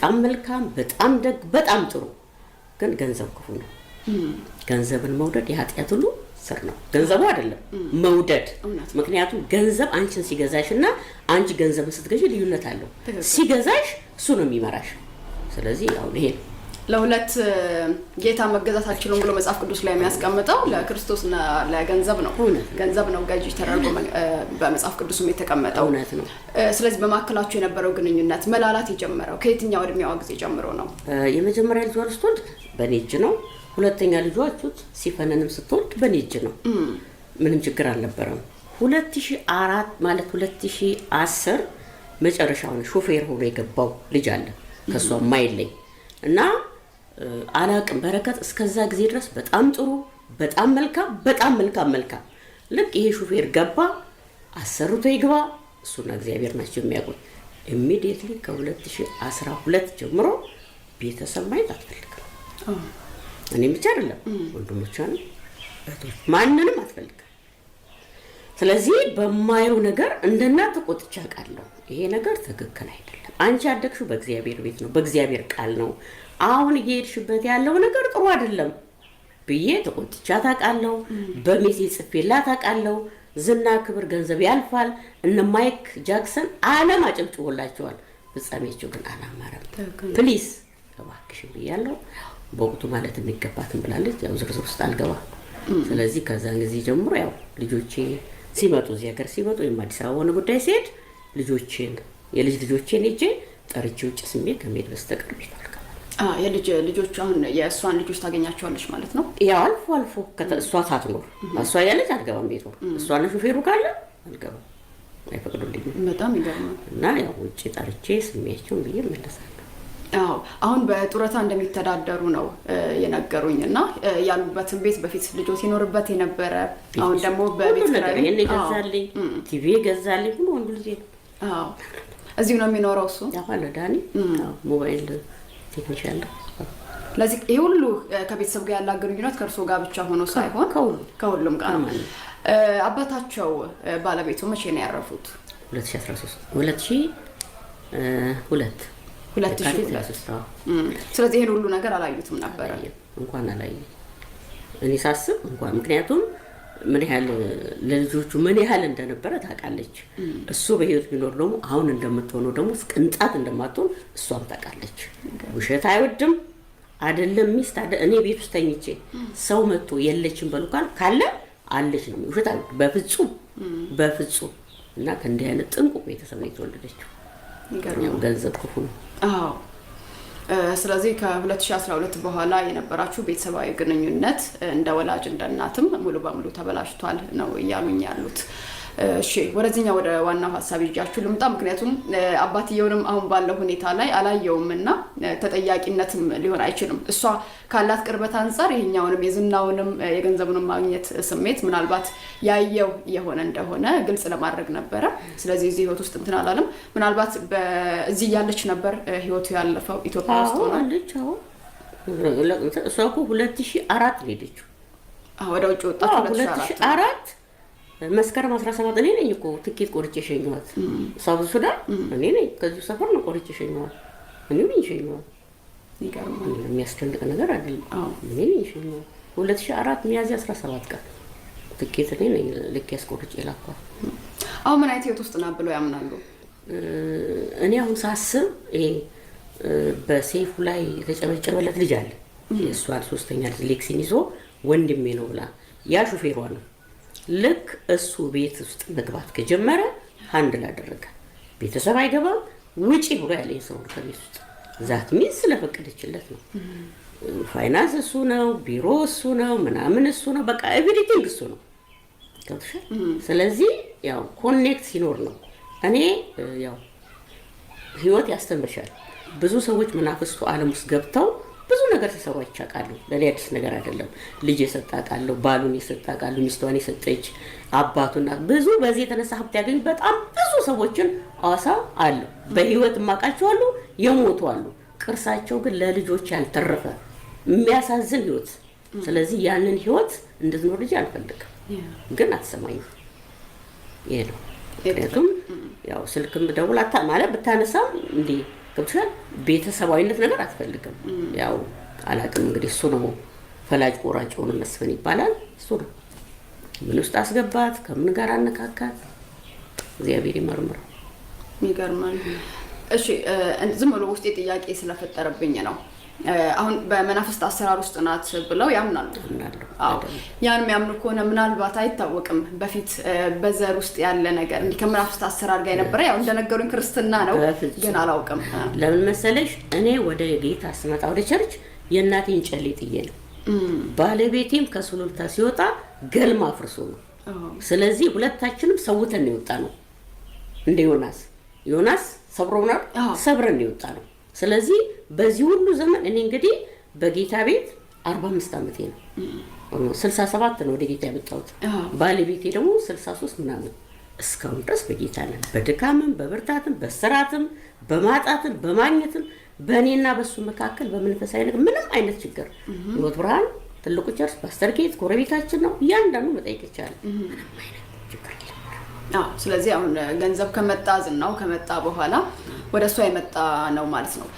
በጣም መልካም በጣም ደግ በጣም ጥሩ ግን ገንዘብ ክፉ ነው ገንዘብን መውደድ የኃጢአት ሁሉ ስር ነው ገንዘቡ አይደለም መውደድ ምክንያቱም ገንዘብ አንቺን ሲገዛሽና አንቺ ገንዘብን ስትገዢ ልዩነት አለው ሲገዛሽ እሱ ነው የሚመራሽ ስለዚህ ያው ይሄ ለሁለት ጌታ መገዛት አችሉም ብሎ መጽሐፍ ቅዱስ ላይ የሚያስቀምጠው ለክርስቶስና ለገንዘብ ነው ገንዘብ ነው ጋጂ ተራርጎ በመጽሐፍ ቅዱስም የተቀመጠው እውነት ነው ስለዚህ በማከላቸው የነበረው ግንኙነት መላላት የጀመረው ከየትኛው እድሜው ጊዜ ጀምሮ ነው የመጀመሪያ ልጅ ወልስቶልድ በኔጅ ነው ሁለተኛ ልጇቹት ሲፈነንም ስትወልድ በኔጅ ነው ምንም ችግር አልነበረም 2004 ማለት 2010 መጨረሻው ሾፌር ሆኖ የገባው ልጅ አለ ከሷ ማይለኝ እና አላቅም በረከት እስከዛ ጊዜ ድረስ በጣም ጥሩ በጣም መልካም ልክ ይሄ ሾፌር ገባ አሰርቶ ይግባ እሱና እግዚአብሔር ናቸው የሚያውቁት ኢሚዲየትሊ ከ2012 ጀምሮ ቤተሰብ ማየት አትፈልግም እኔም ብቻ አይደለም ወንድሞቿን እህቶች ማንንም አትፈልግም ስለዚህ በማየው ነገር እንደናት ተቆጥቻ ቃለው ይሄ ነገር ትክክል አይደለም አንቺ ያደግሽው በእግዚአብሔር ቤት ነው በእግዚአብሔር ቃል ነው አሁን እየሄድሽበት ያለው ነገር ጥሩ አይደለም ብዬ ተቆጥቻ ታቃለው በሜሴጅ ጽፌላት ታቃለው ዝና ክብር ገንዘብ ያልፋል እነ ማይክ ጃክሰን ዓለም አጨብጭቦላቸዋል ፍጻሜያቸው ግን አላማረም ፕሊዝ እባክሽ ብያለሁ በወቅቱ ማለት የሚገባትን ብላለች ያው ዝርዝር ውስጥ አልገባ ስለዚህ ከዛን ጊዜ ጀምሮ ያው ልጆቼ ሲመጡ እዚህ ሀገር ሲመጡ የአዲስ አበባውን ጉዳይ ሲሄድ ልጆቼን የልጅ ልጆቼን እጄ ጠርቼ ውጭ ስሜ ከመሄድ በስተቀር ቤት አልገባም የልጅ ልጆች አሁን የእሷን ልጆች ታገኛቸዋለሽ ማለት ነው ያው አልፎ እሷ ሳትኖር እሷ ያለች አልገባም ቤቱ እሷና ሾፌሩ ካለ አልገባም አይፈቅዱልኝም በጣም ይገርማል እና ያው ውጭ ጠርቼ ስሜያቸውን ብዬ መለሳለሁ አሁን በጡረታ እንደሚተዳደሩ ነው የነገሩኝና ያሉበትን ቤት በፊት ልጆት ይኖርበት የነበረ አሁን ደግሞ በቤት ኪራይ ገዛልኝ ቲቪ ገዛልኝ ሁሉ ወንዱ ልጅ እዚሁ ነው የሚኖረው እሱ ያፋለ ዳኒ ሞባይል ቴክኒሻን ለዚህ ይሄ ሁሉ ከቤተሰብ ጋር ያለ ግንኙነት ከእርሶ ጋር ብቻ ሆኖ ሳይሆን ከሁሉም ጋር ነው አባታቸው ባለቤቱ መቼ ነው ያረፉት 2002 ስለዚህ ይሄን ሁሉ ነገር አላዩትም ነበር እንኳን አላዩ እኔ ሳስብ እንኳን ምክንያቱም ምን ያህል ለልጆቹ ምን ያህል እንደነበረ ታውቃለች እሱ በህይወት ቢኖር ደግሞ አሁን እንደምትሆነው ደግሞ ቅንጣት እንደማትሆን እሷም ታውቃለች ውሸት አይወድም አይደለም ሚስት እኔ ቤት ውስጥ ተኝቼ ሰው መጥቶ የለችም በሉካል ካለ አለች ነው ውሸት በፍጹም እና ከእንዲህ አይነት ጥንቁቅ ቤተሰብ ነው የተወለደችው ይገርማል ገንዘብ ክፉ ነው ስለዚህ ከ2012 በኋላ የነበራችሁ ቤተሰባዊ ግንኙነት እንደ ወላጅ እንደ እናትም ሙሉ በሙሉ ተበላሽቷል ነው እያሉኝ ያሉት እሺ ወደዚህኛው ወደ ዋናው ሐሳብ ይጃችሁ ልምጣ ምክንያቱም አባትየውንም አሁን ባለው ሁኔታ ላይ አላየውምና ተጠያቂነትም ሊሆን አይችልም እሷ ካላት ቅርበት አንፃር ይሄኛውንም የዝናውንም የገንዘቡንም ማግኘት ስሜት ምናልባት ያየው የሆነ እንደሆነ ግልጽ ለማድረግ ነበር ስለዚህ እዚህ ህይወት ውስጥ እንትን አላለም ምናልባት በዚህ ያለች ነበር ህይወቱ ያለፈው ኢትዮጵያ ውስጥ ሆናለች እሷ እኮ 2004 ሄደችው ወደ ውጭ ወጣች 2004 መስከረም 17 እኔ ነኝ እኮ ትኬት ቆርጬ ሸኘኋት ሳውዝ ሱዳን እኔ ነኝ ከዚህ ሰፈር ነው ቆርጬ ሸኘኋት እኔ ነኝ ሸኘኋት ይገርማል የሚያስደንቅ ነገር አይደለም እኔ ነኝ ሸኘኋት 2004 ሚያዝያ 17 ቀን ትኬት እኔ ነኝ ልክ ያስቆርጬ ላኳት አሁን ምን አይነት ህይወት ውስጥ ነው ብለው ያምናሉ እኔ አሁን ሳስብ ይሄ በሴፉ ላይ የተጨበጨበለት ልጅ አለ የእሷን ሶስተኛ ልጅ ሌክሲን ይዞ ወንድሜ ነው ብላ ያ ሹፌሯ ነው ልክ እሱ ቤት ውስጥ መግባት ከጀመረ ሃንድል አደረገ ቤተሰብ አይገባም ውጪ ብሎ ያለኝ ሰው ከቤት ውስጥ ዛት ሚስ ስለፈቀደችለት ነው ፋይናንስ እሱ ነው ቢሮ እሱ ነው ምናምን እሱ ነው በቃ ኤቭሪቲንግ እሱ ነው ስለዚህ ያው ኮኔክት ሲኖር ነው እኔ ያው ህይወት ያስተምርሻል ብዙ ሰዎች መናፍስቱ ዓለም ውስጥ ገብተው ብዙ ነገር ሲሰሩ አይቻቃሉ ለኔ አዲስ ነገር አይደለም ልጅ የሰጣቃለው ባሉን የሰጣቃለው ሚስቷን የሰጠች አባቱና ብዙ በዚህ የተነሳ ሀብት ያገኙ በጣም ብዙ ሰዎችን አዋሳ አሉ በህይወት ማቃቸው አሉ የሞቱ አሉ ቅርሳቸው ግን ለልጆች ያልተረፈ የሚያሳዝን ህይወት ስለዚህ ያንን ህይወት እንድትኖር ልጅ አልፈልግም ግን አትሰማኝም ይሄ ነው ምክንያቱም ያው ስልክም ደውላታ ማለት ብታነሳም እንዴ ገብቶሻል? ቤተሰባዊነት ነገር አትፈልግም። ያው አላውቅም እንግዲህ እሱ ነው ፈላጭ ቆራጭ ሆነ መስፍን ይባላል። እሱ ነው ምን ውስጥ አስገባት፣ ከምን ጋር አነካካት፣ እግዚአብሔር ይመርምረው። ይገርማል። እሺ ዝም ብሎ ውስጤ ጥያቄ ስለፈጠረብኝ ነው። አሁን በመናፍስት አሰራር ውስጥ ናት ብለው ያምናሉ። አዎ ያን የሚያምኑ ከሆነ ምናልባት አይታወቅም በፊት በዘር ውስጥ ያለ ነገር እንዲህ ከመናፍስት አሰራር ጋር የነበረ ያው እንደነገሩኝ ክርስትና ነው፣ ግን አላውቅም። ለምን መሰለሽ እኔ ወደ ጌታ ስመጣ ወደ ቸርች የእናቴን ጨሌ ጥዬ ነው። ባለቤቴም ከሱሉልታ ሲወጣ ገልማ አፍርሶ ነው። ስለዚህ ሁለታችንም ሰውተን ነው የወጣ ነው። እንደ ዮናስ ሰብሮና ሰብረን ነው የወጣ ነው። ስለዚህ በዚህ ሁሉ ዘመን እኔ እንግዲህ በጌታ ቤት 45 ዓመቴ ነው። 67 ነው ወደ ጌታ የመጣሁት። ባለቤቴ ደግሞ 63 ምናምን። እስካሁን ድረስ በጌታ ነን። በድካምም በብርታትም በስራትም በማጣትም በማግኘትም በእኔና በሱ መካከል በመንፈሳዊ ነገር ምንም አይነት ችግር ህይወት ብርሃን ትልቁ ቸርች ፓስተር ጌት ጎረቤታችን ነው። እያንዳንዱ መጠየቅ ይቻላል። ምንም አይነት ችግር የለም። ስለዚህ አሁን ገንዘብ ከመጣ ዝናው ከመጣ በኋላ ወደ እሷ የመጣ ነው ማለት ነው።